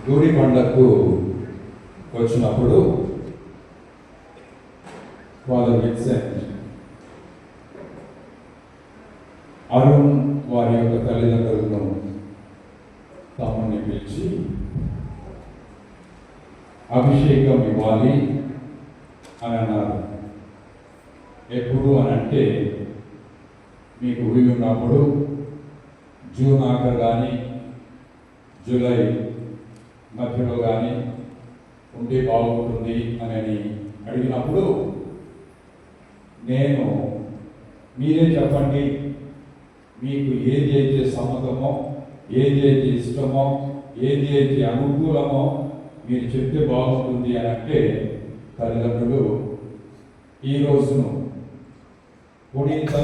గూడి పండగకు వచ్చినప్పుడు ఫాదర్ విన్సెంట్ అరుణ్ వారి యొక్క తల్లిదండ్రులను తమ్ముని పిలిచి అభిషేకం ఇవ్వాలి అని అన్నారు. ఎప్పుడు అని అంటే మీకు వీలు ఉన్నప్పుడు జూన్ ఆఖరు కానీ జూలై మధ్యలో కానీ ఉంటే బాగుంటుంది అని అడిగినప్పుడు నేను మీరే చెప్పండి, మీకు ఏది అయితే సమ్మతమో, ఏది అయితే ఇష్టమో, ఏది అయితే అనుకూలమో మీరు చెప్తే బాగుంటుంది అని అంటే తల్లిదండ్రులు ఈ రోజును పునీత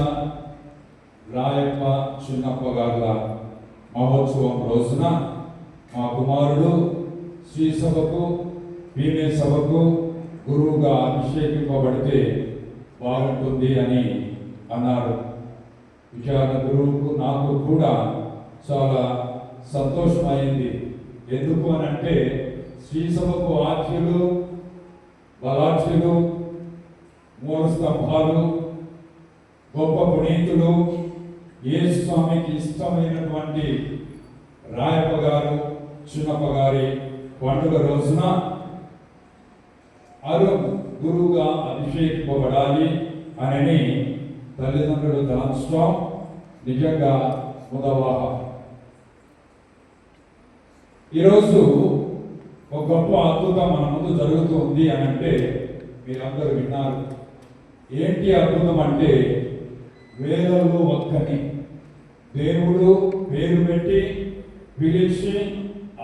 రాయప్ప చిన్నప్ప గారుల మహోత్సవం రోజున మా కుమారుడు శ్రీ సభకు భీమే సభకు గురువుగా అభిషేకింపబడితే బాగుంటుంది అని అన్నారు. విచారణ గురువుకు నాకు కూడా చాలా సంతోషమైంది. ఎందుకు అని అంటే శ్రీ సభకు ఆఖ్యులు, బలాఖ్యులు, మూడు స్తంభాలు, గొప్ప పునీతులు, యేసు స్వామికి ఇష్టమైనటువంటి రాయప్ప గారు చిన్నప్ప గారి పండుగ రోజున అరుణ్ గురువుగా అభిషేకింపబడాలి అని తల్లిదండ్రులు తలంచడం నిజంగా ముదవాహం. ఈరోజు ఒక గొప్ప అద్భుతం మన ముందు జరుగుతుంది అని అంటే మీరందరూ విన్నారు. ఏంటి అద్భుతం అంటే వేలలో ఒక్కని దేవుడు పేరు పెట్టి పిలిచి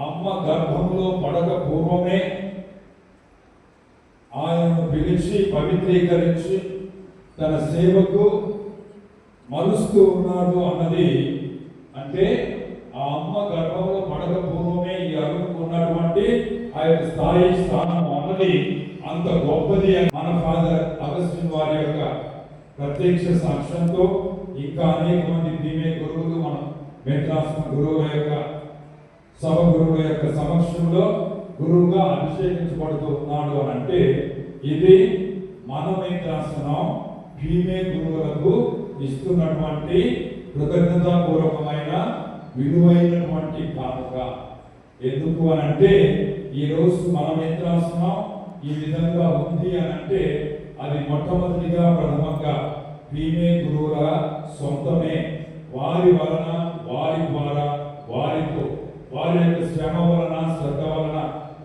అమ్మ గర్భంలో పడక పూర్వమే ఆయనను పిలిచి పవిత్రీకరించి తన సేవకు మలుస్తూ ఉన్నాడు అన్నది. అంటే ఆ అమ్మ గర్భంలో పడక పూర్వమే ఈ అరుణుకు ఉన్నటువంటి ఆ యొక్క స్థాయి స్థానం అన్నది అంత గొప్పది. మన ఫాదర్ అగస్టిన్ వారి యొక్క ప్రత్యక్ష సాక్ష్యంతో ఇంకా అనేక మంది భీమే గురువులు మన మెట్రాసిన గురువుల యొక్క సభ గురువుల యొక్క సమక్షంలో గురువుగా అభిషేకించబడుతూ ఉన్నాడు అని అంటే ఇది మన మెట్రాసనం భీమే గురువులకు ఇస్తున్నటువంటి కృతజ్ఞతాపూర్వకమైన విలువైనటువంటి కానుక. ఎందుకు అని అంటే ఈరోజు మన మెట్రాసనం ఈ విధంగా ఉంది అని అంటే అది మొట్టమొదటిగా ప్రథమంగా భీమే గురువుల సొంతమే. వారి వలన, వారి ద్వారా, వారితో, వారి యొక్క శ్రమ వలన, శ్రద్ధ వలన,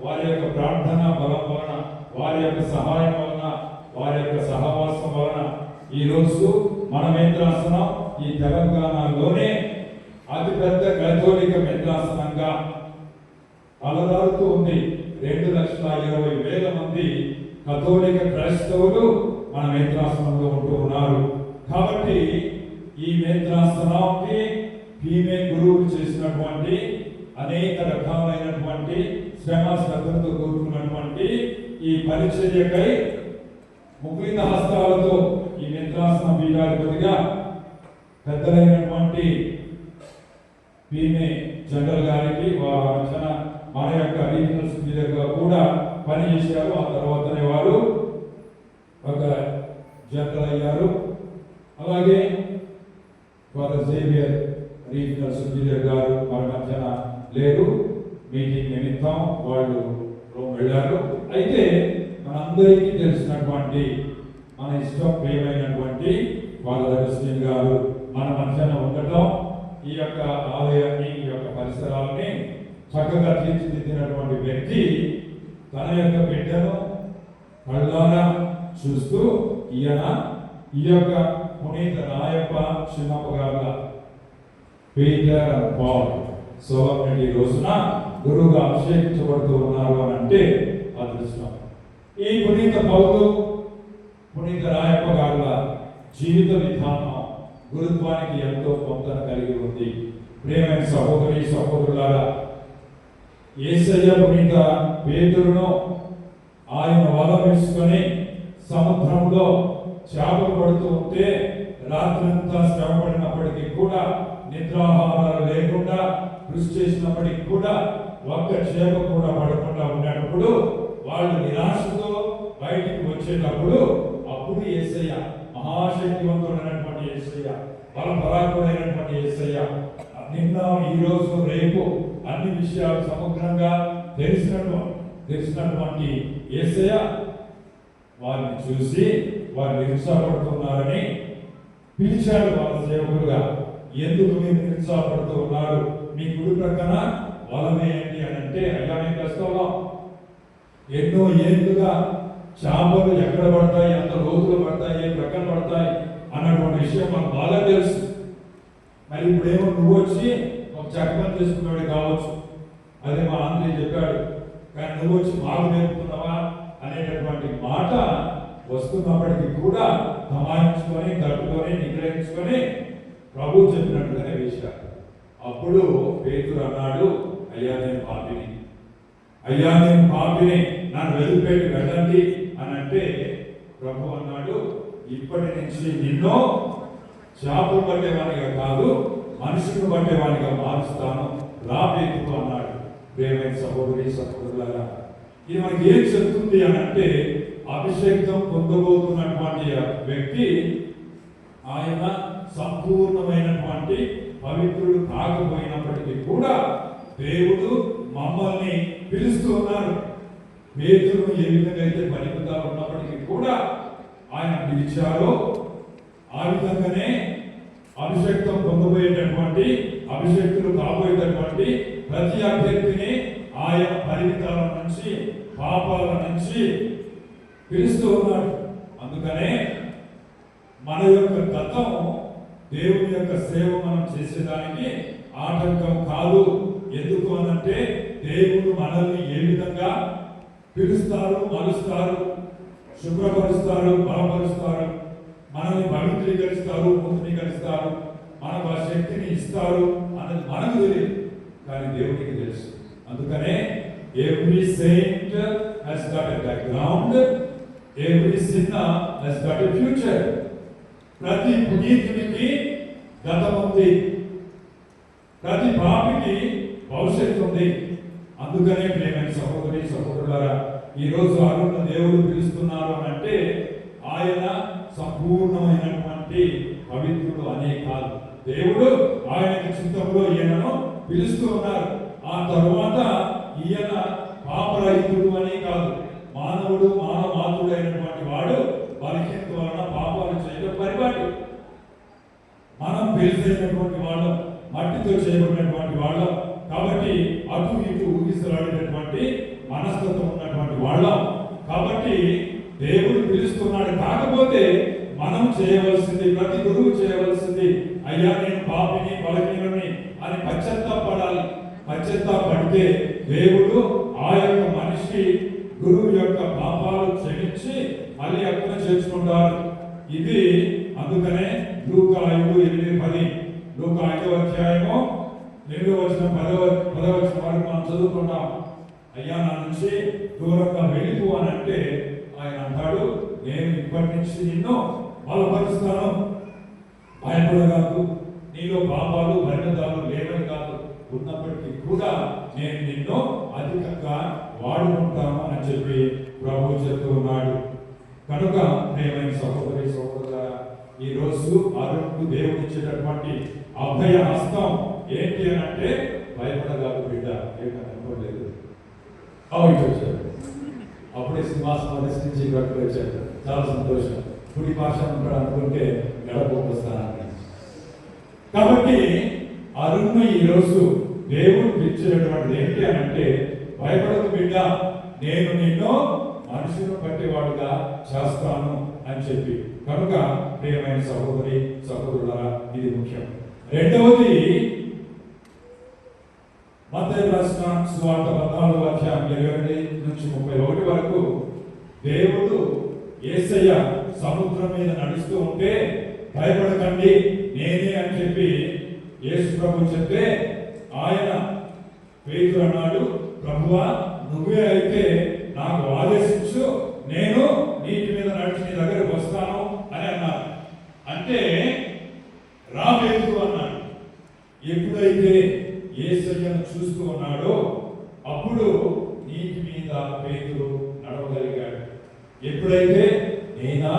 వారి యొక్క ప్రార్థన బలం వలన, వారి యొక్క సహాయం వలన, వారి యొక్క సహవాసం వలన ఈరోజు మన మెట్రాసనం ఈ తెలంగాణలోనే అతిపెద్ద కథోలిక మెట్రాసనంగా అలరారుతూ ఉంది. 2,20,000 మంది కథోలిక క్రైస్తవులు మన మేత్రాసనంలో ఉంటూ ఉన్నారు. కాబట్టి ఈ మేత్రాసనానికి భీమే గురువులు చేసినటువంటి అనేక రకాలైనటువంటి శ్రమ శ్రద్ధలతో కూడుకున్నటువంటి ఈ పరిచర్యకై ముగ్గుల హస్తాలతో ఈ మేత్రాసన పీఠాధిపతిగా పెద్దలైనటువంటి భీమే జనరల్ గారికి మన యొక్క రీజనల్ సుపీరియర్గా కూడా పనిచేశారు. ఆ తర్వాతనే వారు ఒక జనరల్ అయ్యారు. అలాగే ఫాదర్ జేవియర్ రీజనల్ సుపీరియర్ గారు మన మధ్యన లేరు, మీటింగ్ నిమిత్తం వాళ్ళు రోమ్ వెళ్ళారు. అయితే మనందరికీ తెలిసినటువంటి మన ఇష్టం ప్రియమైనటువంటి ఫాదర్ అగస్టిన్ గారు మన మధ్యన ఉండటం, ఈ యొక్క ఆలయాన్ని, ఈ యొక్క పరిసరాలని చక్కగా తీర్చిదిద్దినటువంటి వ్యక్తి తన యొక్క బిడ్డను కళ్ళారా చూస్తూ ఈ యొక్క పునీత రాయప్ప చిన్నప్ప గారుల పీటర్ అండ్ పాల్ సోలమన్ రోజున గురువుగా అభిషేకించబడుతూ ఉన్నారు అని అంటే అదృష్టం. ఈ పునీత పౌలు, పునీత రాయప్ప గారుల జీవిత విధానం గురుత్వానికి ఎంతో పొంతన కలిగి ఉంది. ప్రియమైన సహోదరి సహోదరులారా, యేసయ్య పునీత పేతురును ఆయన వల వేసుకొని సముద్రంలో చేపలు పడుతూ ఉంటే రాత్రంతా శ్రమ పడినప్పటికీ కూడా నిద్రాహారాలు లేకుండా కృషి చేసినప్పటికీ కూడా ఒక్క చేప కూడా పడకుండా ఉన్నప్పుడు వాళ్ళు నిరాశతో బయటికి వచ్చేటప్పుడు అప్పుడు యేసయ్య, మహాశక్తివంతుడైనటువంటి యేసయ్య, బలపరాకుడైనటువంటి యేసయ్య, నిన్న ఈ రోజు రేపు అన్ని విషయాలు సమగ్రంగా తెలిసినటువంటి యేసయ్య వారిని చూసి వారు నిరుత్సాహపడుతున్నారని పిలిచాడు వాళ్ళ సేవకులుగా. ఎందుకు మీరు నిరుత్సాహపడుతూ ఉన్నారు? మీ కుడి ప్రక్కన వల వేయండి అని అంటే, అయ్యా మేము కష్టంలో ఎన్నో ఏళ్ళుగా చేపలు ఎక్కడ పడతాయి, ఎంత రోజులు పడతాయి, ఏ ప్రక్కన పడతాయి అన్నటువంటి విషయం మనకు బాగా తెలుసు. మరి ఇప్పుడేమో నువ్వు వచ్చి ఒక చక్కని చేసుకున్నాడు కావచ్చు, అదే మా ఆంధ్రయ్య చెప్పాడు, కానీ నువ్వు వచ్చి మాకు నేర్పుతున్నావా అనేటటువంటి మాట వస్తున్నప్పటికీ కూడా తమాయించుకొని తట్టుకొని నిగ్రహించుకొని ప్రభు చెప్పినట్టుగానే వేశారు. అప్పుడు పేతురు అన్నాడు, అయ్యా నేను పాపిని, అయ్యా నేను పాపిని, నన్ను వెలుపెట్టి వెళ్ళండి అని అంటే ప్రభు అన్నాడు, ఇప్పటి నుంచి నిన్ను చేపలు పట్టేవానిగా కాదు మనుషులను పట్టేవానిగా మారుస్తాను, రా పేతురు అన్నాడు. ప్రియమైన సహోదరి సహోదరులారా, ఇది మనకి ఏం చెప్తుంది అని అంటే, అభిషేకం పొందబోతున్నటువంటి వ్యక్తి ఆయన సంపూర్ణమైనటువంటి పవిత్రుడు కాకపోయినప్పటికీ కూడా దేవుడు మమ్మల్ని పిలుస్తూ ఉన్నారు. పేతురును ఏ విధంగా అయితే పరిమితంగా ఉన్నప్పటికీ కూడా ఆయన పిలిచారో ఆ విధంగానే అభిషేకం పొందబోయేటటువంటి అభిషేక్తులు కాబోయేటటువంటి ప్రతి అభ్యర్థిని ఆయా పరిమితాల నుంచి పాపాల నుంచి పిలుస్తూ ఉన్నాడు. అందుకనే మన యొక్క గతం దేవుని యొక్క సేవ మనం చేసేదానికి ఆటంకం కాదు. ఎందుకు అనంటే దేవుడు మనల్ని ఏ విధంగా పిలుస్తారు, మలుస్తారు, శుభ్రపరుస్తారు, బలపరుస్తారు, మనల్ని పవిత్రీకరిస్తారు, నూతనీకరిస్తారు, మనకు ఆ శక్తిని ఇస్తారు అన్నది మనకు తెలియదు, కానీ దేవునికి తెలుసు. అందుకనే every Saint has got a background, every sinner has got a future. ప్రతి పునీతునికి గతం ఉంది, ప్రతి పాపికి భవిష్యత్తు ఉంది. అందుకనే ప్రియమైన సహోదరి సహోదరులారా, ఈరోజు అరుణ దేవుడు పిలుస్తున్నారు అని అంటే ఆయన సంపూర్ణమైనటువంటి పవిత్రుడు అనే కాదు, దేవుడు ఆయనకి చిత్తంలో ఈయనను పిలుస్తూ ఉన్నారు. ఆ తరువాత ఈయన పాపరహితుడు అని కాదు, మానవుడు మానమాతుడు అయినటువంటి వాడు బలహీనత వలన పాపాలు చేయడం పరిపాటి. మనం తెలిసినటువంటి వాళ్ళం, మట్టితో చేయబడినటువంటి వాళ్ళం, కాబట్టి అటు ఇటు ఊగిసలాడినటువంటి మనస్తత్వం ఉన్నటువంటి వాళ్ళం. కాబట్టి దేవుడు పిలుస్తున్నాడు. కాకపోతే మనం చేయవలసింది, ప్రతి గురువు చేయవలసింది, అయ్యా నేను పాపిని బలహీనుని అని పశ్చాత్తాపడాలి. పశ్చాత్తాపడితే దేవుడు ఆ యొక్క మనిషి గురువు యొక్క పాపాలు క్షమించి మళ్ళీ అక్కడ చేర్చుకుంటారు. ఇది అందుకనే లూకా 5:8-10, లూకా 5వ అధ్యాయము 8వ వచనం 10వ వచనం వరకు మనం చదువుకుంటాం. అయ్యా నా నుంచి దూరంగా వెళ్ళిపో అని అంటే ఆయన అంటాడు, నేను ఇప్పటి నుంచి నిన్ను బలపరుస్తాను, భయపడగాదు, నీలో పాపాలు బలహీనతలు లేవని కాదు, ఉన్నప్పటికీ కూడా నేను నిన్ను అధికంగా వాడుకుంటాను అని చెప్పి ప్రభు చెప్తూ ఉన్నాడు. కనుక ప్రియమైన సహోదరి సహోదరులారా, ఈ రోజు అరుణకు దేవుడు ఇచ్చేటటువంటి అభయ హస్తం ఏంటి అని అంటే, భయపడగాదు బిడ్డ, ఏమనుకోలేదు వచ్చాడు. అప్పుడే సింహాసనం నుంచి ఇక్కడికి వచ్చాడు, చాలా సంతోషం. కుడి భాష అనుకుంటే గడపొస్తానని. కాబట్టి అరుణ్ ఈరోజు దేవుడు పిలిచినటువంటిది ఏంటి అని అంటే, భయపడకు బిడ్డ, నేను నిన్ను మనుషులను పట్టేవాడుగా చేస్తాను అని చెప్పి. కనుక ప్రియమైన సహోదరి సహోదరులారా, ఇది ముఖ్యం. రెండవది, మత్తయి రాసిన సువార్త 14వ అధ్యాయం 28-31 వరకు దేవుడు యేసయ్య సముద్రం మీద నడుస్తూ ఉంటే భయపడకండి నేనే అని చెప్పి యేసు ప్రభు చెప్తే ఆయన పేతురు అన్నాడు, ప్రభువా నువ్వే అయితే నాకు ఆదేశించు, నేను నీటి మీద నడిచి నీ దగ్గరకు వస్తాను అని అన్నారు. అంటే రా పేతురు అన్నాడు. నీటి మీద పేతురు నడవగలిగాడు. ఎప్పుడైతే నేనా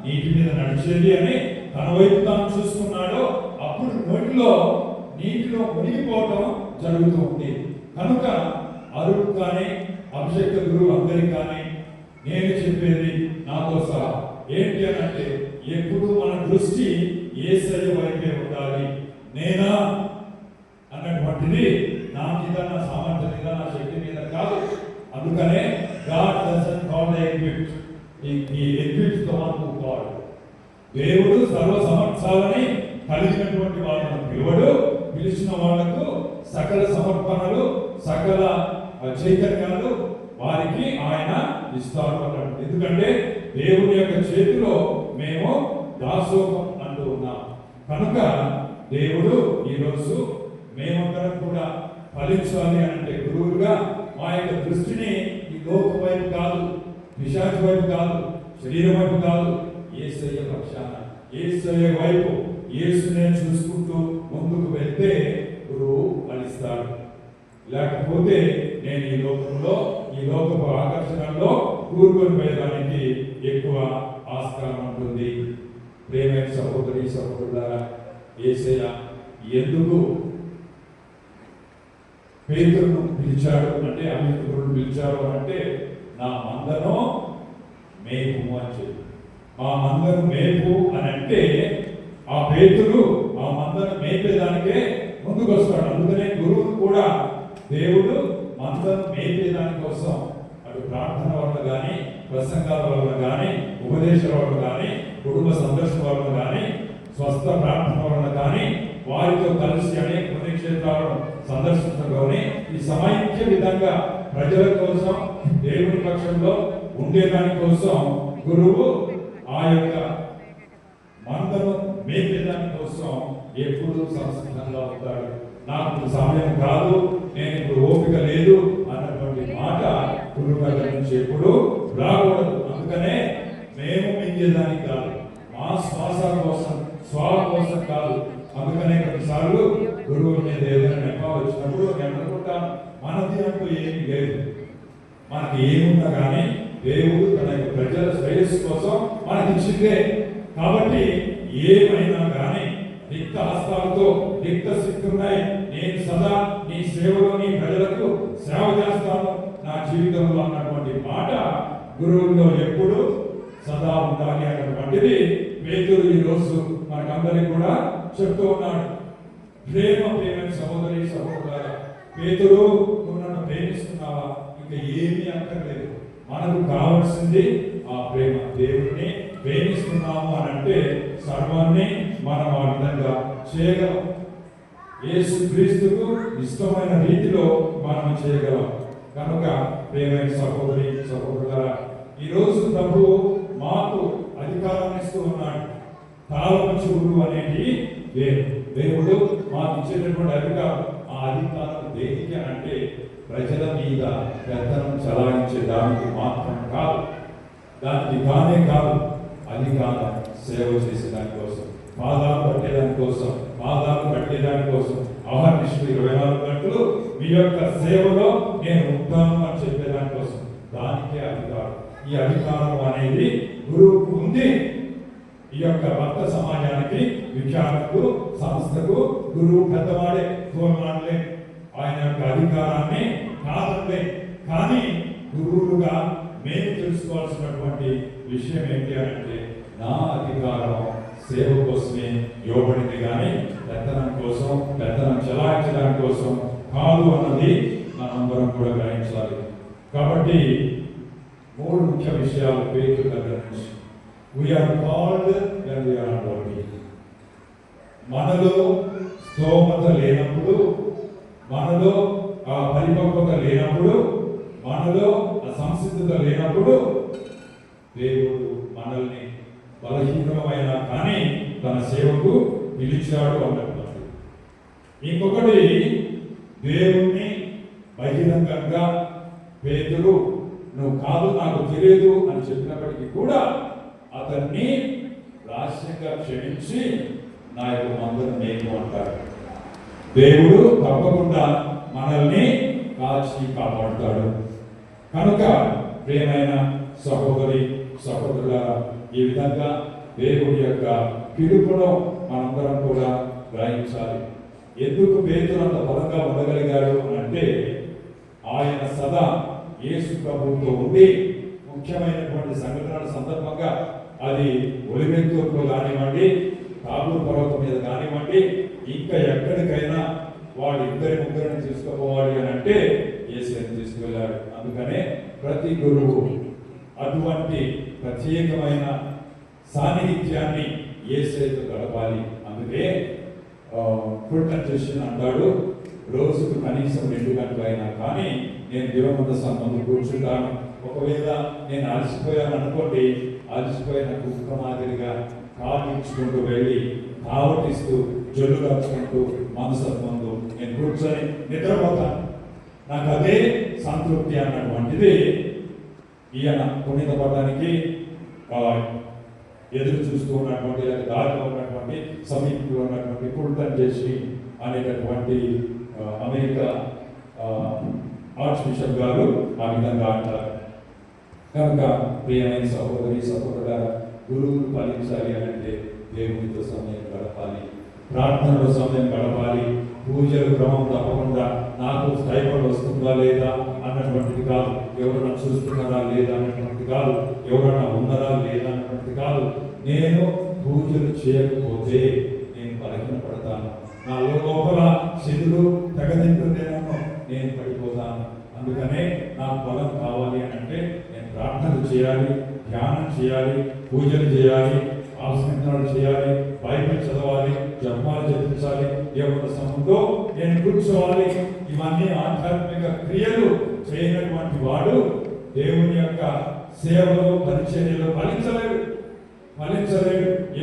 నీటి మీద నడిచేది అని తన వైపు తాను చూసుకున్నాడో అప్పుడు నీటిలో మునిగిపోవటం జరుగుతుంది. కనుక అరువు కానీ అభిషేక గురువు అందరికీ కానీ నేను చెప్పేది నాతో సహా ఏంటి అని అంటే, ఎప్పుడు మన దృష్టి యేసయ్య వైపే ఉండాలి. నేనా అన్నటువంటిది నా మీద, నా సామర్థ్యం మీద, నా శక్తి మీద కాదు. అందుకనే God doesn't call the equipped, he ఎక్విప్స్ the one who called. దేవుడు సర్వ సమర్థాలని కలిగినటువంటి వాళ్ళను పిలువడు, పిలిచిన వాళ్లకు సకల సమర్పణలు, సకల చైతన్యాలు వారికి ఆయన ఇస్తారు అన్నాడు. ఎందుకంటే దేవుని యొక్క చేతిలో మేము దాసోహం అంటూ ఉన్నాం. కనుక దేవుడు ఈరోజు మేమందరం కూడా ఫలించాలి అంటే గురువుగా మా యొక్క దృష్టిని ఈ లోకం వైపు కాదు, పిశాచు వైపు కాదు, శరీరం వైపు కాదు, యేసయ్య పక్షాన, యేసయ్య వైపు యేసునే చూసుకుంటూ ముందుకు వెళ్తే గురువు ఫలిస్తాడు. లేకపోతే నేను ఈ లోకపు ఆకర్షణలో కూరుకొని పోయేదానికి ఎక్కువ ఆస్కారం ఉంటుంది. ప్రేమైన సహోదరి సహోదరులారా, యేసయ్య ఎందుకు పేతురును పిలిచాడు అంటే, అభిషేకులను పిలిచాడు అంటే, నా మందను మేపు అని చెప్పి, మా మందను మేపు అని అంటే ఆ పేతురు ఆ మందను మేపేదానికే ముందుకు వస్తాడు. అందుకనే గురువును కూడా దేవుడు మందను మేపేదాని కోసం అటు ప్రార్థన వల్ల కానీ, ప్రసంగాల వల్ల కానీ, ఉపదేశాల వల్ల కానీ, కుటుంబ సందర్శన వల్ల కానీ, స్వస్థ ప్రార్థన వల్ల కానీ, వారితో కలిసి అనేక పుణ్యక్షేత్రాలను సందర్శించగానే ఈ సమైక్య విధంగా ప్రజల కోసం, దేవుని పక్షంలో ఉండేదాని కోసం గురువు ఆ యొక్క మందను మేపేదాని కోసం ఎప్పుడు సంసిద్ధంగా ఉంటాడు. నాకు సమయం కాదు, నేను ఇప్పుడు ఓపిక లేదు అన్నటువంటి మాట గురువు గారి నుంచి ఎప్పుడు రాకూడదు. అందుకనే మేము మింగేదానికి కాదు, మా శ్వాస కోసం, కోసం కాదు. అందుకనే కొన్నిసార్లు గురువు మీద ఏదైనా నెప్ప వచ్చినప్పుడు నేను అనుకుంటాను, మనది అంటూ ఏమీ లేదు. మనకి ఏమున్నా కానీ దేవుడు తన యొక్క ప్రజల శ్రేయస్సు కోసం మనకి ఇచ్చిందే. కాబట్టి ఏమైనా కానీ రిక్త హస్తాలతో, రిక్త శక్తి ఉన్నాయి, నేను సదా నీ సేవలో, నీ ప్రజలకు సేవ చేస్తాను నా జీవితంలో అన్నటువంటి మాట గురువుల్లో ఎప్పుడు సదా ఉండాలి అన్నటువంటిది పేతురు ఈ రోజు మనకందరికి కూడా చెప్తూ ఉన్నాడు. ప్రేమైన సహోదరి సహోదరులారా, పేతురు నువ్వు నన్ను ప్రేమిస్తున్నావా? ఇంకా ఏమీ అక్కర్లేదు. మనకు కావాల్సింది ఆ ప్రేమ. దేవుడిని ప్రేమిస్తున్నాము అని అంటే సర్వాన్ని మనం ఆ విధంగా చేయగలం. యేసు క్రీస్తుకు ఇష్టమైన రీతిలో మనం చేయగలం. కనుక ప్రేమైన సహోదరి సహోదరులారా, ఈరోజు ప్రభు మాకు అధికారాన్ని ఇస్తూ ఉన్నాడు. తాళపంచుడు అనేది దేవుడు మాకు ఇచ్చేటటువంటి అధికారం. ఆ అధికారం దేనికి అంటే ప్రజల మీద పెత్తనం చలాయించే దానికి మాత్రం కాదు, దానికి కానే కాదు. అధికారం సేవ చేసే దానికోసం, పాదాలు పట్టేదానికోసం, పాదాలు కట్టేదానికోసం, అహర్నిశలు 24 గంటలు మీ యొక్క సేవలో నేను ఉంటాను అని చెప్పేదానికోసం, దానికే అధికారం. ఈ అధికారం అనేది గురువుకు ఉంది. ఈ యొక్క భక్త సమాజానికి, విఖ్యాతకు, సంస్థకు గురువు పెద్దవాడే, తోలనాడలే. ఆయన యొక్క అధికారాన్ని కాదంలే. కానీ గురువులుగా మేము తెలుసుకోవాల్సినటువంటి విషయం ఏంటి అంటే, నా అధికారం సేవ కోసమే ఇవ్వబడింది కానీ పెత్తనం కోసం, పెత్తనం చలాయించడానికి కోసం కాదు అన్నది మనందరం కూడా గ్రహించాలి. కాబట్టి 3 ముఖ్య విషయాలు పేతురు దగ్గర నుంచి. We are called when we are unworthy. మనలో స్తోమత లేనప్పుడు, మనలో ఆ పరిపక్వత లేనప్పుడు, మనలో ఆ సంసిద్ధత లేనప్పుడు దేవుడు మనల్ని బలహీనమైన కానీ తన సేవకు పిలిచాడు అన్నట్టు. ఇంకొకటి, దేవుణ్ణి బహిరంగంగా పేతురు నువ్వు కాదు, నాకు తెలియదు అని చెప్పినప్పటికీ కూడా అతన్ని రహస్యంగా క్షమించి నా యొక్క మందును నేను అంటాడు. దేవుడు తప్పకుండా మనల్ని కాచి కాపాడుతాడు. కనుక ప్రియమైన సహోదరి సహోదరుల, ఈ విధంగా దేవుడి యొక్క పిలుపును మనందరం కూడా గ్రహించాలి. ఎందుకు పేతురు అంత బలంగా ఉండగలిగాడు అని అంటే, ఆయన సదా యేసు ప్రభువుతో ఉండి ముఖ్యమైనటువంటి సంఘటనల సందర్భంగా, అది ఒలివెంతూరులో కానివ్వండి, తాబూరు పర్వతం మీద కానివ్వండి, ఇంకా ఎక్కడికైనా వాళ్ళిద్దరి ముగ్గురిని తీసుకుపోవాలి అని అంటే యేసుని తీసుకువెళ్ళాడు. అందుకనే ప్రతి గురువు అటువంటి ప్రత్యేకమైన సాన్నిహిత్యాన్ని యేసుతో గడపాలి. అందుకే ఫుడ్ కన్సెషన్ అంటాడు, రోజుకు కనీసం 2 గంటలైనా కానీ నేను దివంగత ముందు కూర్చుంటాను. ఒకవేళ నేను అలసిపోయాను అనుకోండి, అలసిపోయిన కుక్క మాదిరిగా కావించుకుంటూ వెళ్ళి కావటిస్తూ జొల్లు కాచుకుంటూ మనసు ముందు నేను కూర్చొని నిద్రపోతాను. నాకు అదే సంతృప్తి అన్నటువంటిది ఈయన పుణ్యత పడడానికి ఎదురు చూస్తూ ఉన్నటువంటి, దారిలో ఉన్నటువంటి, సమీపంలో ఉన్నటువంటి ఫుల్టన్ చేసి అనేటటువంటి అమెరికా ఆర్చ్ బిషప్ గారు ఆ విధంగా అంటారు. కనుక ప్రియమైన సహోదరి సహోదరుల, గురువులు పాలించాలి అంటే దేవునితో సమయం గడపాలి, ప్రార్థనలో సమయం గడపాలి. పూజలు క్రమం తప్పకుండా నాకు స్టైఫండ్ వస్తుందా లేదా అన్నటువంటిది కాదు, ఎవరన్నా చూస్తున్నారా లేదా అన్నటువంటిది కాదు, ఎవరన్నా ఉన్నారా లేదా అన్నటువంటిది కాదు. నేను పూజలు చేయకపోతే నేను బలహీన పడతాను, నా లోపల శిథులు తెగదింటుందేమో, నేను పడిపోతాను. అందుకనే నాకు బలం కావాలి అని అంటే నేను ప్రార్థనలు చేయాలి, ధ్యానం చేయాలి, పూజలు చేయాలి, ఆసనాలు చేయాలి, బైబిల్ చదవాలి, జపమాలు జపించాలి, దేవుని సముతో నేను కూర్చోవాలి. ఇవన్నీ ఆధ్యాత్మిక క్రియలు చేయనటువంటి వాడు దేవుని యొక్క సేవలో పరిచర్యలో ఫలించలేడు.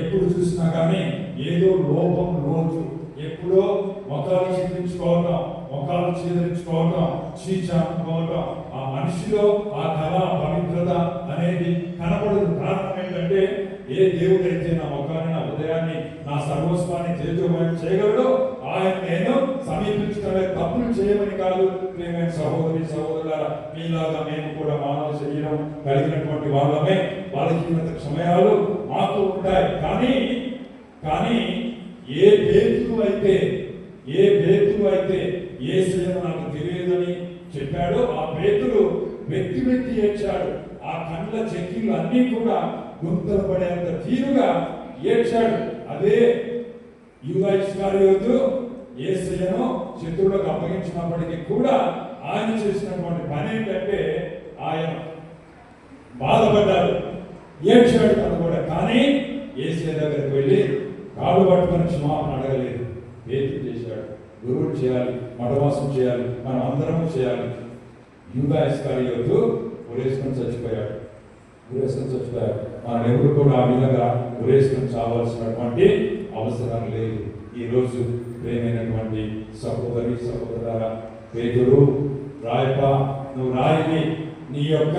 ఎప్పుడు చూసినా కానీ ఏదో లోపం రోజు, ఎప్పుడో మొఖాలు చీదించుకోవటం, మొఖాలు చీదరించుకోవటం, చీచానుకోవటం, ఆ మనిషిలో ఆ కళ పవిత్రత అనేది కనపడదు. కారణం ఏంటంటే, ఏ దేవుడైతే నా ముఖాన్ని, నా హృదయాన్ని, నా సర్వస్వాన్ని తేజోమయం చేయగలడో ఆయన నేను సమీపించడమే, తప్పులు చేయమని కాదు. ప్రియమైన సహోదరి సహోదరులారా, మీలాగా మేము కూడా మానవ శరీరం కలిగినటువంటి వాళ్ళమే, బలహీనత సమయాలు మాకు ఉంటాయి. కానీ ఏ పేతురు అయితే యేసయ్య నాకు తెలియదని చెప్పాడో ఆ పేతురు వ్యక్తి ఏడ్చాడు. ఆ కండ్ల చెక్కిళ్ళు అన్నీ కూడా గుంతలు పడేంత తీరుగా ఏడ్చాడు. అదే యూదా ఇస్కరియోతు యేసయ్యను శత్రువులకు అప్పగించినప్పటికీ కూడా ఆయన చేసినటువంటి పని ఏంటంటే, ఆయన బాధపడ్డాడు, ఏడ్చాడు తను కూడా. కానీ యేసయ్య దగ్గరికి వెళ్ళి కాళ్ళు పట్టుకొని క్షమాపణ అడగలేదు. పేతురు చేశాడు. గురువులు చేయాలి, మఠవాసం చేయాలి, మనం అందరము చేయాలి. యూదా ఇస్కరియోతు ఉరేసుకొని చచ్చిపోయాడు. మనం ఎవరు కూడా ఆ విధంగా ఉరేసుకొని చావాల్సినటువంటి అవసరం లేదు. ఈరోజు ప్రేమైనటువంటి సహోదరి సహోదరులారా, పేతురు రాయపా, నువ్వు రాయిని నీ యొక్క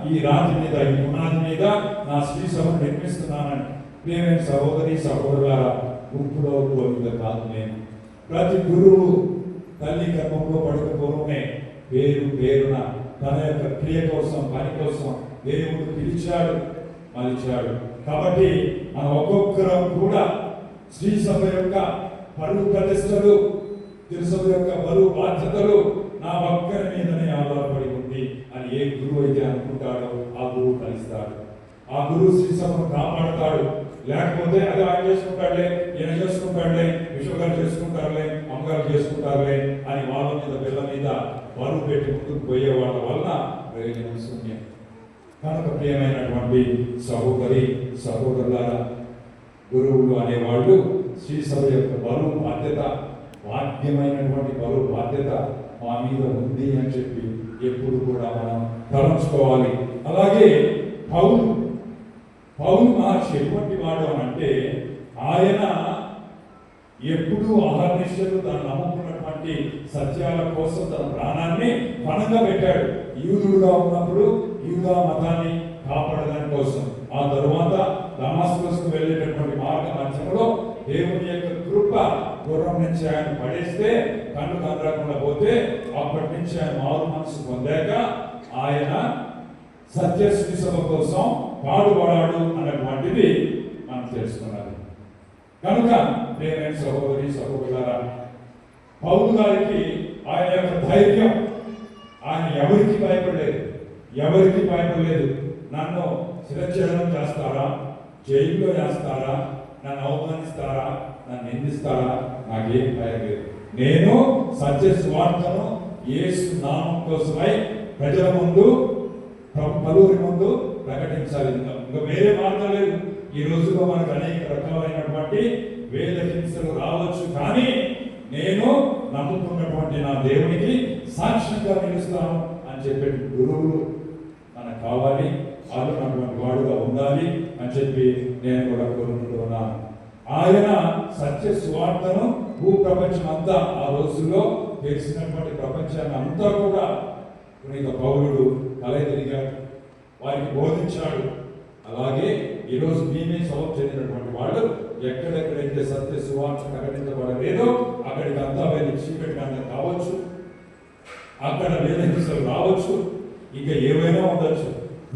ఈ రాతి మీద, ఈ పునాది మీద నా శ్రీసభను నిర్మిస్తున్నానని. ప్రియమైన సహోదరి సహోదరులారా, ఉప్పులో మీద కాదు నేను. ప్రతి గురువు తల్లి గర్భంలో పడకపోవడమే పేరున తన యొక్క క్రియ కోసం, పని కోసం దేవుడు పిలిచాడు, మలిచాడు. కాబట్టి మన ఒక్కొక్కరం కూడా శ్రీ సభ యొక్క పరువు ప్రతిష్టలు, తిరుసభ యొక్క బరువు బాధ్యతలు నా ఒక్కరి మీదనే ఆధారపడి ఉంది అని ఏ గురువు అయితే అనుకుంటాడో ఆ గురువు కలిస్తాడు. ఆ గురువు శ్రీ సభను కాపాడతాడు. లేకపోతే అది ఆయన చేసుకుంటాడులే, ఈయన చేసుకుంటాడులే, విశ్వగారు చేసుకుంటారులే, అమ్మగారు చేసుకుంటారులే అని వాళ్ళ మీద పిల్ల మీద బరువు పెట్టి ముందుకు పోయే వాళ్ళ వలన ప్రయోజనం శూన్యం. కనుక ప్రియమైనటువంటి సహోదరి సహోదరులారా, గురువులు అనేవాళ్ళు శ్రీ సభ యొక్క బరువు బాధ్యత, వాద్యమైనటువంటి బరువు బాధ్యత మా మీద ఉంది అని చెప్పి ఎప్పుడు కూడా మనం తలంచుకోవాలి. అలాగే పౌలు మహర్షి ఎటువంటి వాడు అని అంటే, ఆయన ఎప్పుడూ ఆహర్నిశలు తను నమ్ముకున్నటువంటి సత్యాల కోసం తన ప్రాణాన్ని పణంగా పెట్టాడు. యూదుడుగా ఉన్నప్పుడు యూదా మతాన్ని కాపాడడానికి కోసం. ఆ తరువాత దమాస్కస్కు వెళ్ళేటటువంటి మార్గ మధ్యంలో దేవుని యొక్క కృప గుర్రం నుంచి ఆయన పడేస్తే కన్ను కనరాకుండా పోతే అప్పటి నుంచి ఆయన మారు మనసు పొందాక ఆయన సత్యశ్రీ సభ కోసం పాడుపడాడు అన్నటువంటిది మనం తెలుసుకున్నది. కనుక ప్రియమైన సహోదరి సహోదరులారా, పౌలు గారికి ఆయన యొక్క ధైర్యం, ఆయన ఎవరికి భయపడలేదు. నన్ను శిరచ్ఛేదనం చేస్తారా, జైల్లో వేస్తారా, నన్ను అవమానిస్తారా, నన్ను నిందిస్తారా, నాకేం భయం లేదు. నేను సత్య సువార్తను యేసు నామం కోసమై ప్రజల ముందు, పలువురి ముందు ప్రకటించాలి. ఇంకా వేరే మార్గం లేదు. ఈ రోజుల్లో మనకు అనేక రకాలైనటువంటి వేద హింసలు రావచ్చు, కానీ నేను నమ్ముకున్నటువంటి నా దేవునికి సాక్ష్యంగా నిలుస్తాను అని చెప్పే గురువులు మనకు కావాలి. వాళ్ళు అటువంటి వాడుగా ఉండాలి అని చెప్పి నేను కూడా కోరుకుంటున్నాను. ఆయన సత్య సువార్తను భూప్రపంచం అంతా ఆ రోజుల్లో తెలిసినటువంటి ప్రపంచాన్ని అంతా కూడా పునీత పౌలుడు కలయిదిరిగాడు, వారికి బోధించాడు. అలాగే ఈరోజు మేమే సౌలు చెందినటువంటి వాళ్ళు ఎక్కడెక్కడైతే సత్య సువార్త ప్రకటించబడలేదో అక్కడికి అంతా వెళ్ళి చీకటి అంతా కావచ్చు, అక్కడ వేదహింసలు రావచ్చు, ఇంకా ఏవైనా ఉండొచ్చు.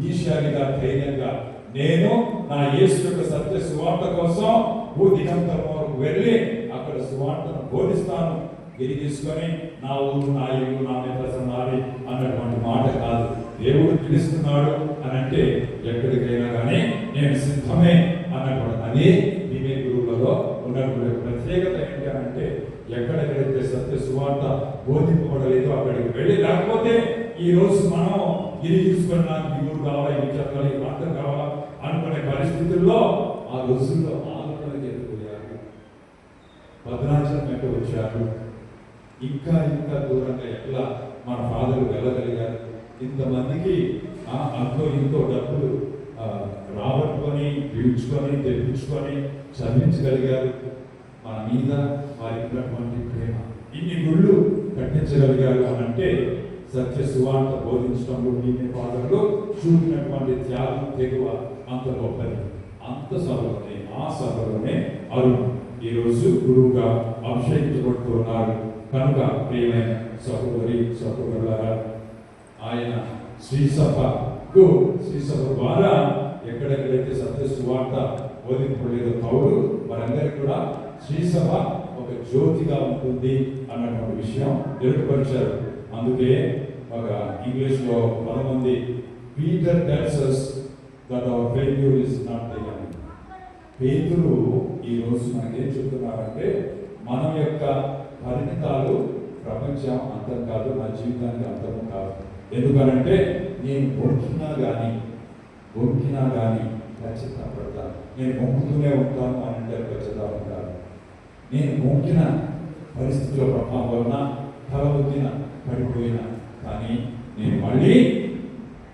ఈశానిగా ధైర్యంగా నేను నా యేసు యొక్క సత్య సువార్త కోసం భూదిగంతం వరకు వెళ్ళి అక్కడ సువార్తను బోధిస్తాను. గిరి తీసుకొని నా ఊరు, నా ఇల్లు, నా ప్రసన్నాలి అన్నటువంటి మాట కాదు. దేవుడు పిలుస్తున్నాడు అని అంటే ఎక్కడికైనా కానీ నేను సిద్ధమే అన్నటువంటి అదే దివ్య గురువులలో ఉన్నటువంటి ప్రత్యేకత ఏంటి అంటే ఎక్కడెక్కడైతే సత్య సువార్త బోధింపబడలేదో అక్కడికి వెళ్ళి, లేకపోతే ఈ రోజు మనం గిరి తీసుకొని నాకు ఈ ఊరు కావాలా, ఈ చదవాలి, ఈ ప్రాంతం కావాలా అనుకునే పరిస్థితుల్లో ఆ రోజుల్లో ఆలోచనలు ఎదుర్కొయ్యారు, భద్రాచలం ఎక్కడ వచ్చారు, ఇంకా దూరంగా ఎట్లా మన ఫాదర్ వెళ్ళగలిగారు, ఇంతమందికి అంతో ఇంతో డబ్బులు రాబట్టుకొని పీల్చుకొని తెప్పించుకొని చదివించగలిగారు. మన మీద వారికి ఉన్నటువంటి ప్రేమ, ఇన్ని గుళ్ళు కట్టించగలిగారు అని అంటే సత్య సువార్త బోధించడంలో మీ ఫాదర్లు చూపినటువంటి త్యాగం, తెగువ అంత గొప్పది. అంత సభలోనే ఆ సభలోనే అరుణ్ ఈరోజు గురువుగా అభిషేకించబడుతూ ఉన్నారు. కనుక ప్రియమైన సహోదరి సహోదరులారా, ఆయన శ్రీసభ ద్వారా ఎక్కడెక్కడైతే సత్య సువార్త బోధింపలేదో పౌలు వారందరికీ కూడా శ్రీసభ ఒక జ్యోతిగా ఉంటుంది అన్నటువంటి విషయం తెలుపరిచారు. అందుకే ఒక ఇంగ్లీష్ లో కొంతమంది Peter tells us that our failure is not the end. పేతురు ఈ రోజు మనకేం చెప్తున్నారంటే మన యొక్క పరిమితాలు ప్రపంచం అంతం కాదు, నా జీవితానికి అంతం కాదు. ఎందుకనంటే నేను బొంకినా కానీ ఖచ్చితపడతాను. నేను బొంకుతూనే ఉంటాను అని అంటే ఖచ్చితంగా కాదు. నేను బొంకిన పరిస్థితుల ప్రభావం వలన తలబొక్కిన పడిపోయినా కానీ నేను మళ్ళీ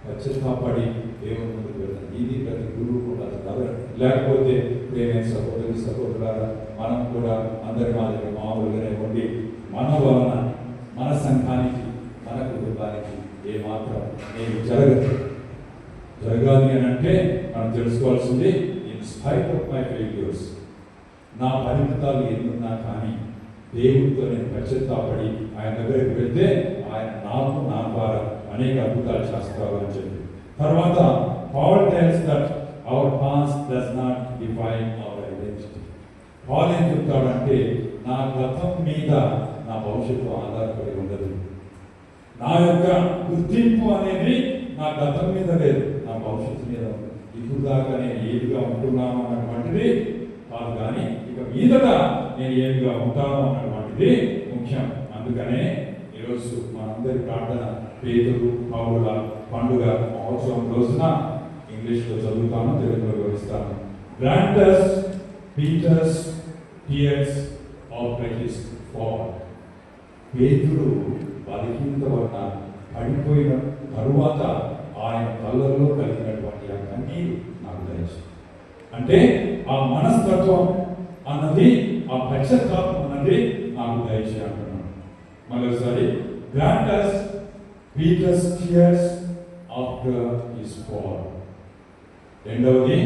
ఖచ్చితపడి దేవుని ముందుకు వెళ్తాను. ఇది ప్రతి గురువు కూడా కాదు. లేకపోతే ప్రేమైన సహోదరి సహోదరులారా, మనం కూడా అందరి మాదిరి మామూలుగానే ఉండి మన వలన మన సంఘానికి మన కుటుంబానికి ఏమాత్రం నేను జరగాలి అని అంటే మనం తెలుసుకోవాల్సింది in spite of my failures, నా పరిమితాలు ఎన్నున్నా కానీ దేవుడితో నేను పశ్చాత్తాపడి ఆయన దగ్గరికి వెళ్తే ఆయన నాకు నా ద్వారా అనేక అద్భుతాలు చేస్తారు అని చెప్పి. తర్వాత Paul tells that our past does not define our identity. Paul ఏం చెప్తాడంటే నా గతం మీద నా భవిష్యత్తు ఆధారపడి ఉండదు. నా యొక్క గుర్తింపు అనేది నా గతం మీద లేదు, నా భవిష్యత్తు మీద ఉంది. ఇప్పుడు దాకా నేను ఏదిగా ఉంటున్నాను అన్నటువంటిది కాదు, కానీ ఇక మీదట నేను ఏమిగా ఉంటాను అన్నటువంటిది ముఖ్యం. అందుకనే ఈరోజు మనందరి ప్రార్థన పేతురు పౌల పండుగ మహోత్సవం రోజున ఇంగ్లీష్లో చదువుతాను, తెలుగులో వివరిస్తాను. Grant us Peter's tears after his fall. పేతురు బలహీనత వలన పడిపోయిన తరువాత ఆయన కళ్ళలో కలిగినటువంటి ఆ కన్నీరు నాకు తెలుసు. అంటే ఆ మనస్తత్వం అన్నది, ఆ పశ్చాత్తాపం అన్నది నాకు దయచే అంటున్నాను. మరోసారి grant us Peter's tears after his fall. రెండవది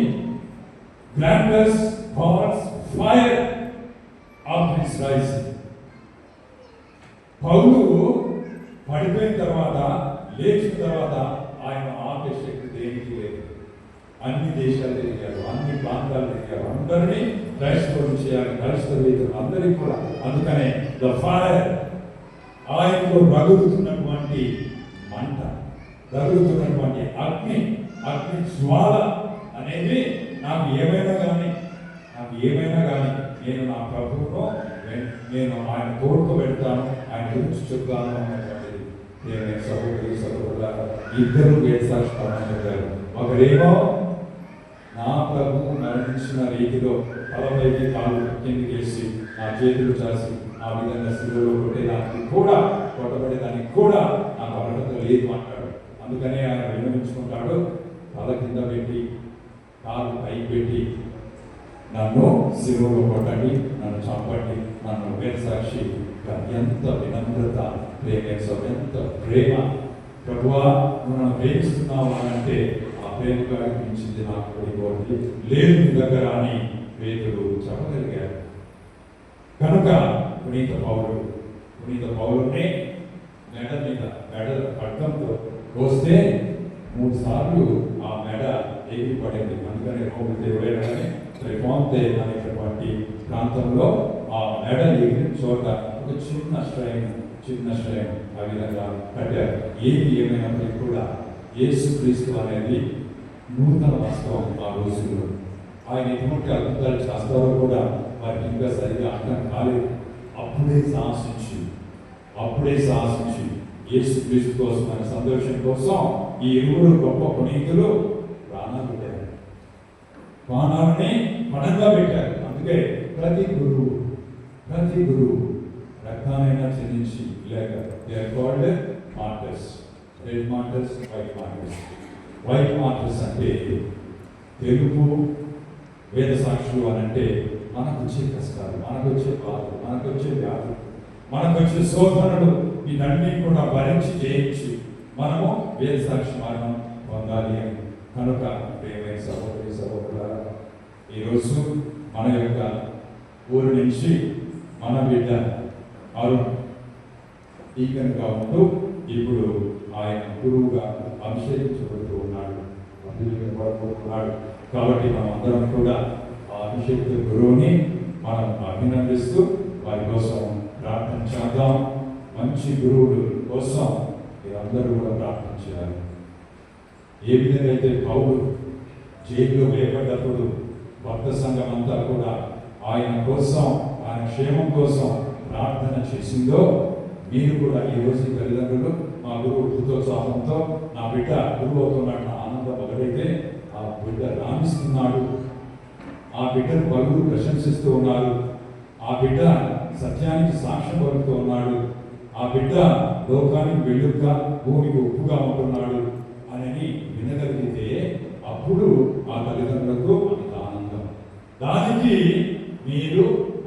grant us God's fire of his rising. Paul పడిపోయిన తర్వాత, లేచిన తర్వాత ఆయన ఆపే శక్తి దేనికి లేదు. అన్ని దేశాలు తిరిగారు, అన్ని ప్రాంతాలు తిరిగారు, అందరినీ క్రైస్తవులు చేయాలి, క్రైస్తవులు అందరికీ కూడా. అందుకనే ద ఫైర్, ఆయనలో రగులుతున్నటువంటి మంట, రగులుతున్నటువంటి అగ్ని జ్వాల అనేది నాకు ఏమైనా కానీ నేను నా ప్రభువును నేను ఆయన తోడుకు పెడతాను, ఆయన గురించి చెప్తాను అన్నటువంటిది. నేను సహోదరుల ఇద్దరు వేసాక్షి చెప్పారు. ఒకరేమో నా ప్రభువు మరణించిన రీతిలో తలపైకి కాళ్ళు కిందికి వేసి నా చేతులు చాసి ఆ విధంగా శిలువలో కొట్టబడేదానికి కూడా నాకు అర్హత లేదు అంటాడు. అందుకనే ఆయన విన్నవించుకుంటాడు, తల కింద పెట్టి కాలు పైకి పెట్టి నన్ను శిలువలో కొట్టండి, నన్ను చంపండి, నన్ను వేసాక్షి. ఎంత వినమ్రత, ఎంత ప్రేమ. ప్రభువా, నువ్వు నన్ను ప్రేమిస్తున్నావు అని అంటే ఆ ప్రేమగా మించింది నాకు పడిపోతుంది లేదు నీ దగ్గర అని పేతురు చెప్పగలిగారు. కనుక పునీత పౌలుని మెడ ఖడ్గంతో కోస్తే 3 సార్లు ఆ మెడ ఎగిరి పడింది. అందుకని రోగులు దేవుడైనా త్రిపాంతే అనేటటువంటి ప్రాంతంలో ఆ మెడ ఎగిరిన చోట ఒక చిన్న శ్రయం ఆ విధంగా కట్టారు. ఏమైనప్పటికీ కూడా యేసుక్రీస్తు అనేది నూతన వాస్తవం. ఆ రోజుల్లో ఆయన ఎటువంటి అద్భుతాలు చేస్తారో కూడా వారికి ఇంకా సరిగా అర్థం కాలేదు. అప్పుడే సాహసించి యేసుక్రీస్తు కోసం, మన సంతోషం కోసం ఈ 2 గొప్ప పునీతులు ప్రాణాలు పెట్టారు, ప్రాణాలని పణంగా పెట్టారు. అందుకే ప్రతి గురువు రక్తానైనా చెల్లించి లేక they are called martyrs. Red martyrs, white martyrs అంటే తెలుగు వేద సాక్షులు అని అంటే మనకు వచ్చే కష్టాలు, మనకు వచ్చే బాధలు, మనకు వచ్చే వ్యాధులు, మనకు వచ్చే శోధనలు ఇవన్నీ కూడా భరించి జయించి మనము వేద సాక్షి మరణం పొందాలి అని. కనుక ప్రియమైన సహోదరులారా, ఈరోజు మన యొక్క ఊరు నుంచి మన బిడ్డ అరుణ్ ఈకన్గా ఉంటూ ఇప్పుడు ఆయన గురువుగా అభిషేకించబడుతూ ఉన్నాడు. కాబట్టి మనం అందరం కూడా ఆ అభిషేకిత గురువుని మనం అభినందిస్తూ వారి కోసం ప్రార్థన చేద్దాం. మంచి గురువుల కోసం మీరందరూ కూడా ప్రార్థన చేయాలి. ఏ విధంగా అయితే పౌలు జైల్లో వేయబడ్డప్పుడు భక్త సంఘం అంతా కూడా ఆయన కోసం, ఆయన క్షేమం కోసం ప్రార్థన చేసిందో, మీరు కూడా ఈరోజు తల్లిదండ్రులు మా గురువు పుత్రోత్సాహంతో నా బిడ్డ గురువు అవుతున్నాడు ఆనందం ఒకటైతే ఆ బిడ్డ రాణిస్తున్నాడు, ఆ బిడ్డను పలువురు ప్రశంసిస్తూ ఉన్నారు, ఆ బిడ్డ సత్యానికి సాక్ష్యం పలుకుతూ ఉన్నాడు, ఆ బిడ్డ లోకానికి వెలుగుగా భూమికి ఉప్పుగా ఉంటున్నాడు అని వినగలిగితే అప్పుడు ఆ తల్లిదండ్రులకు అంత ఆనందం. దానికి మీరు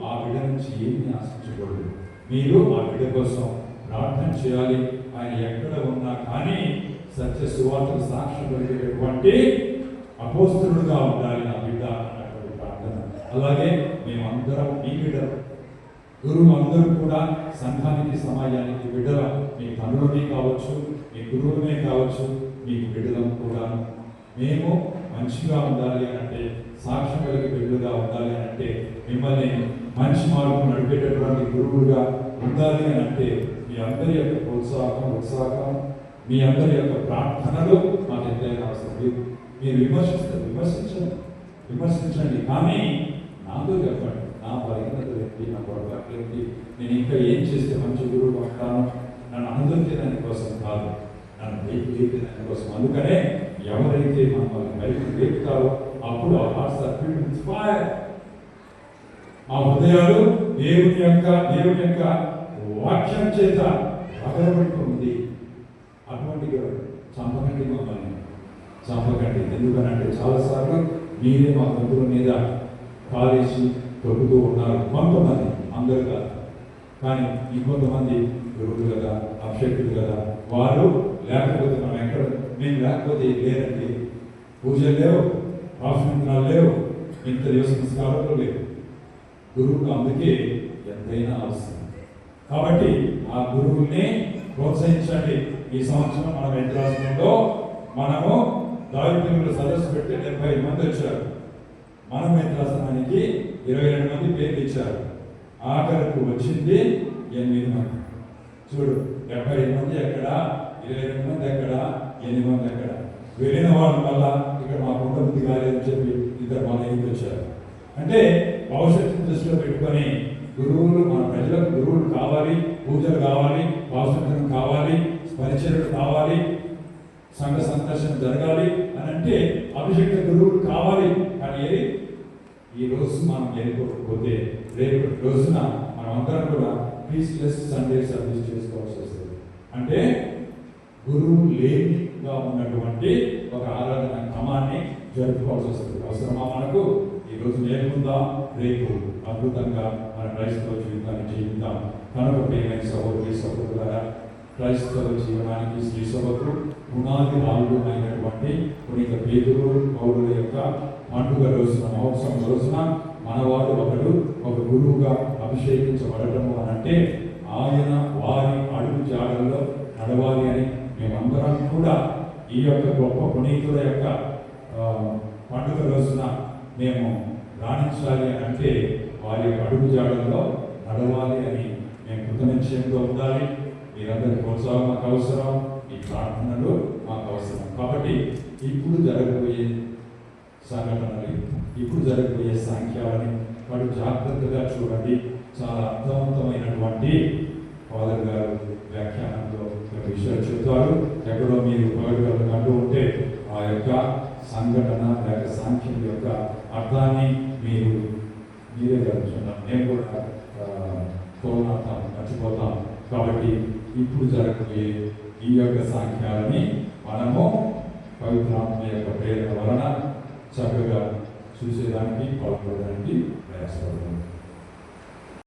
ఆ బిడ్డ నుంచి ఏమి ఆశించకూడదు. మీరు ఆ బిడ్డ కోసం ప్రార్థన చేయాలి. ఆయన ఎక్కడ ఉన్నా కానీ సత్య సువార్తకు సాక్ష్యం కలిగేటటువంటి అపోస్తలుడుగా ఉండాలి నా బిడ్డ అన్నటువంటి ప్రార్థన. అలాగే మేమందరం మీ బిడ్డలు, గురువు అందరూ కూడా సంఘానికి, సమాజానికి బిడ్డల, మీ తండ్రులమే కావచ్చు, మీ గురువులమే కావచ్చు, మీకు బిడ్డలం కూడా. మేము మంచిగా ఉండాలి అని అంటే, సాక్ష్యం కలిగి బిడ్డలుగా ఉండాలి అని అంటే, మిమ్మల్ని మంచి మార్గం నడిపేటటువంటి గురువులుగా ఉండాలి అని అంటే మీ అందరి యొక్క ఉత్సాహం, మీ అందరి యొక్క ప్రార్థనలు మాకు ఎంతైనా అవసరం. మీరు విమర్శించండి, కానీ నాతో చెప్పండి. నా బలహీనతలు ఏంటి, నా పొరపాట్లు ఏంటి, నేను ఇంకా ఏం చేస్తే మంచి గురువు ఉంటాను, నన్ను అనుదరించే దానికోసం కాదు, నన్ను బయటికి లేపే దానికోసం. అందుకనే ఎవరైతే మమ్మల్ని బయటకు లేపుతారో అప్పుడు ఆ హృదయాలు దేవుని యొక్క వాక్యం చేత రగలబడుతుంది. అటువంటి చంపకండి, మమ్మల్ని చంపకండి. ఎందుకనంటే చాలాసార్లు మీరే మా బంధువుల మీద కాలేసి తొక్కుతూ ఉన్నారు. కొంతమంది, అందరు కాదు, కానీ ఇంకొంతమంది గురువులు కదా, అభిషేకులు కదా, వారు లేకపోతే మేము లేకపోతే లేరండి, పూజలు లేవు, ప్రార్థనలు లేవు, ఇంత దివస సంస్కారాలు లేవు. గురువులు అందుకే ఎంతైనా అవసరం. కాబట్టి ఆ గురువుల్ని ప్రోత్సహించండి. ఈ సంవత్సరం మన మెడ్రాస్లో మనము దావిపిల్లల సదస్సు పెట్టి 75 మంది వచ్చారు. మన మెడ్రాసనానికి 22 మంది పేర్లు ఇచ్చారు. ఆఖరికి వచ్చింది 8 మంది. చూడు, 75 మంది ఎక్కడ, 22 మంది ఎక్కడ, 8 మంది ఎక్కడ. వెళ్ళిన వాళ్ళు మళ్ళా ఇక్కడ మాకు ఉండబుద్ధి కాలేదని చెప్పి ఇద్దరు మన ఇంటికి వచ్చారు. అంటే భవిష్యత్తు దృష్టిలో పెట్టుకొని గురువులు, మన ప్రజలకు గురువులు కావాలి, పూజలు కావాలి, భవిష్యత్తు కావాలి, పరిచయలు కావాలి, సంఘ సందర్శన జరగాలి అని అంటే అభిషేక గురువులు కావాలి. కానీ ఈ రోజు మనం వెళ్ళిపోకపోతే రేపు రోజున మనం అందరం కూడా పీస్లెస్ సండే సర్వీస్ చేసుకోవాల్సి వస్తుంది. అంటే గురువు లేనిగా ఉన్నటువంటి ఒక ఆరాధన క్రమాన్ని జరుపుకోవాల్సి వస్తుంది. అవసరమా మనకు? ఈరోజు నేర్పుకుందాం, రేపు అద్భుతంగా మన క్రైస్తవ జీవితాన్ని జీవిద్దాం. కనుక ప్రియమైన సహోదరి సహోదరులారా, క్రైస్తవ జీవనానికి శ్రీ సభకు పునాది రాళ్ళు అయినటువంటి పునీత పేతురు పౌరుల యొక్క పండుగ రోజున, మహోత్సవం రోజున మనవాడు ఒకడు ఒక గురువుగా అభిషేకించబడటము అని అంటే ఆయన వారి అడుగు జాడల్లో నడవాలి అని మేమందరం కూడా ఈ యొక్క గొప్ప పునీతుల యొక్క పండుగ రోజున మేము రాణించాలి అని అంటే వారి యొక్క అడుగు జాడల్లో నడవాలి అని మేము కృతనిశ్చయంతో ఉండాలి. మీరందరి ప్రోత్సాహం మాకు అవసరం, ఈ ప్రార్థనలు మాకు అవసరం. కాబట్టి ఇప్పుడు జరగబోయే సంఘటనలు, ఇప్పుడు జరగబోయే సాంఖ్యాలని వాడు జాగ్రత్తగా చూడండి. చాలా అర్థవంతమైనటువంటి ఫాదర్ గారు వ్యాఖ్యానంలో విషయాలు చెబుతారు. ఎక్కడో మీరు పగటిగలు కంటూ ఉంటే ఆ యొక్క సంఘటన లేక సాంఖ్యం యొక్క అర్థాన్ని మీరే జరుగుతున్నారు. మేము కూడా పోతాం, మర్చిపోతాం. కాబట్టి ఇప్పుడు జరగబోయే ఈ యొక్క సాంఖ్యాలని మనము పవిత్రాత్మ యొక్క ప్రేరణ వలన చక్కగా చూసేదానికి, పాల్గొనడానికి